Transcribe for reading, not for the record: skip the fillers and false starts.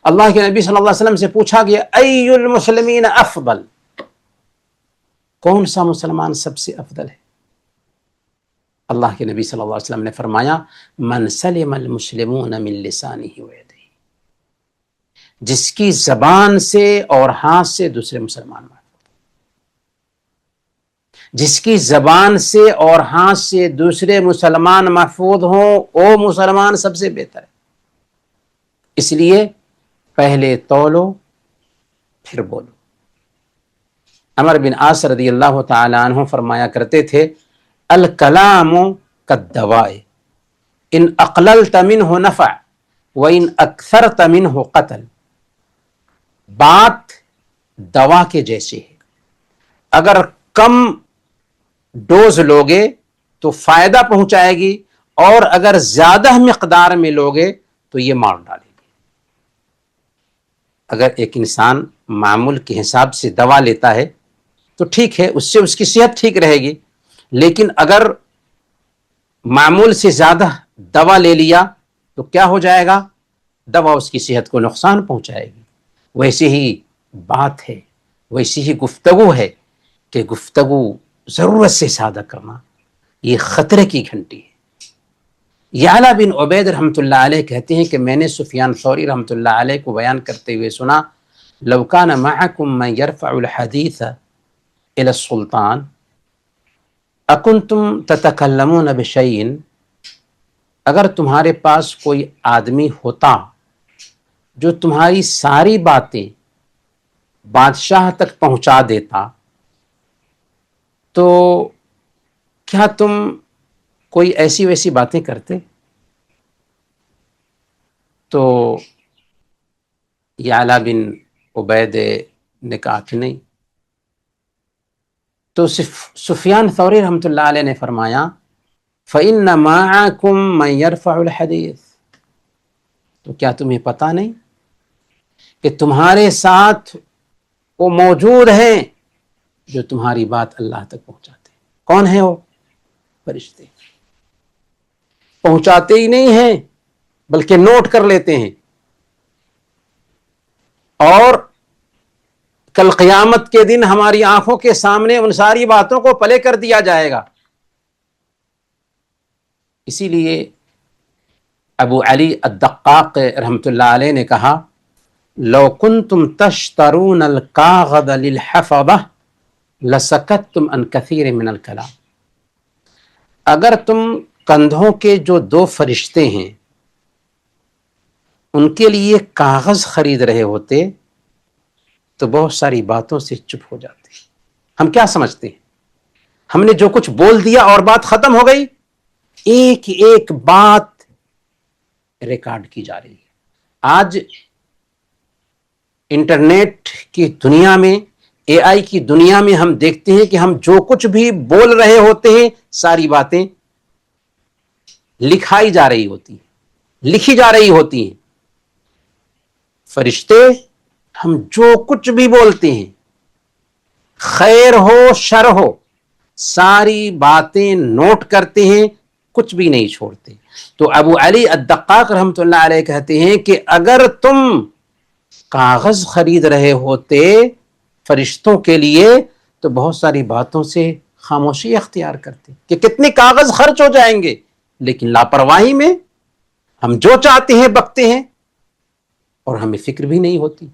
اللہ کے نبی صلی اللہ علیہ وسلم سے پوچھا گیا ای المسلمین افضل، کون سا مسلمان سب سے افضل ہے؟ اللہ کے نبی صلی اللہ علیہ وسلم نے فرمایا من سلم المسلمون من لسانہ ویدہ، جس کی زبان سے اور ہاتھ سے دوسرے مسلمان محفوظ، جس کی زبان سے اور ہاتھ سے دوسرے مسلمان محفوظ ہوں وہ مسلمان سب سے بہتر ہے۔ اس لیے پہلے تولو پھر بولو۔ عمر بن عاص رضی اللہ تعالی عنہ فرمایا کرتے تھے الکلام کالدواء ان اقللت منہ نفع وان اکثرت منہ قتل، بات دوا کے جیسے ہے، اگر کم ڈوز لوگے تو فائدہ پہنچائے گی اور اگر زیادہ مقدار میں لوگے تو یہ مار ڈالے گی۔ اگر ایک انسان معمول کے حساب سے دوا لیتا ہے تو ٹھیک ہے، اس سے اس کی صحت ٹھیک رہے گی، لیکن اگر معمول سے زیادہ دوا لے لیا تو کیا ہو جائے گا؟ دوا اس کی صحت کو نقصان پہنچائے گی۔ ویسے ہی بات ہے، ویسی ہی گفتگو ہے کہ گفتگو ضرورت سے زیادہ کرنا یہ خطرے کی گھنٹی ہے۔ یعلا بن عبید رحمۃ اللہ علیہ کہتے ہیں کہ میں نے سفیان ثوری رحمۃ اللہ علیہ کو بیان کرتے ہوئے سنا لو کان معکم من یرفع الحدیث الی السلطان اکنتم تتکلمون بشیء، اگر تمہارے پاس کوئی آدمی ہوتا جو تمہاری ساری باتیں بادشاہ تک پہنچا دیتا تو کیا تم کوئی ایسی ویسی باتیں کرتے؟ تو یعلا بن عبید نے کہا کہ نہیں۔ تو سفیان ثوری رحمۃ اللہ علیہ نے فرمایا فَإِنَّ مَعَكُمْ مَنْ يَرْفَعُ الْحَدِيث، تو کیا تمہیں پتہ نہیں کہ تمہارے ساتھ وہ موجود ہیں جو تمہاری بات اللہ تک پہنچاتے ہیں؟ کون ہے وہ؟ فرشتے۔ پہنچاتے ہی نہیں ہیں بلکہ نوٹ کر لیتے ہیں، اور کل قیامت کے دن ہماری آنکھوں کے سامنے ان ساری باتوں کو پلے کر دیا جائے گا۔ اسی لیے ابو علی الدقاق رحمۃ اللہ علیہ نے کہا لو کنتم تشترون الکاغذ للحفظہ لسکتتم عن کثیر من الکلام، اگر تم کندھوں کے جو دو فرشتے ہیں ان کے لیے کاغذ خرید رہے ہوتے تو بہت ساری باتوں سے چپ ہو جاتے۔ ہم کیا سمجھتے ہیں؟ ہم نے جو کچھ بول دیا اور بات ختم ہو گئی؟ ایک ایک بات ریکارڈ کی جا رہی ہے۔ آج انٹرنیٹ کی دنیا میں، اے آئی کی دنیا میں ہم دیکھتے ہیں کہ ہم جو کچھ بھی بول رہے ہوتے ہیں ساری باتیں لکھائی جا رہی ہوتی ہیں، لکھی جا رہی ہوتی ہیں۔ فرشتے ہم جو کچھ بھی بولتے ہیں، خیر ہو شر ہو، ساری باتیں نوٹ کرتے ہیں، کچھ بھی نہیں چھوڑتے۔ تو ابو علی الدقاق رحمۃ اللہ علیہ کہتے ہیں کہ اگر تم کاغذ خرید رہے ہوتے فرشتوں کے لیے تو بہت ساری باتوں سے خاموشی اختیار کرتے کہ کتنے کاغذ خرچ ہو جائیں گے، لیکن لاپرواہی میں ہم جو چاہتے ہیں بکتے ہیں اور ہمیں فکر بھی نہیں ہوتی۔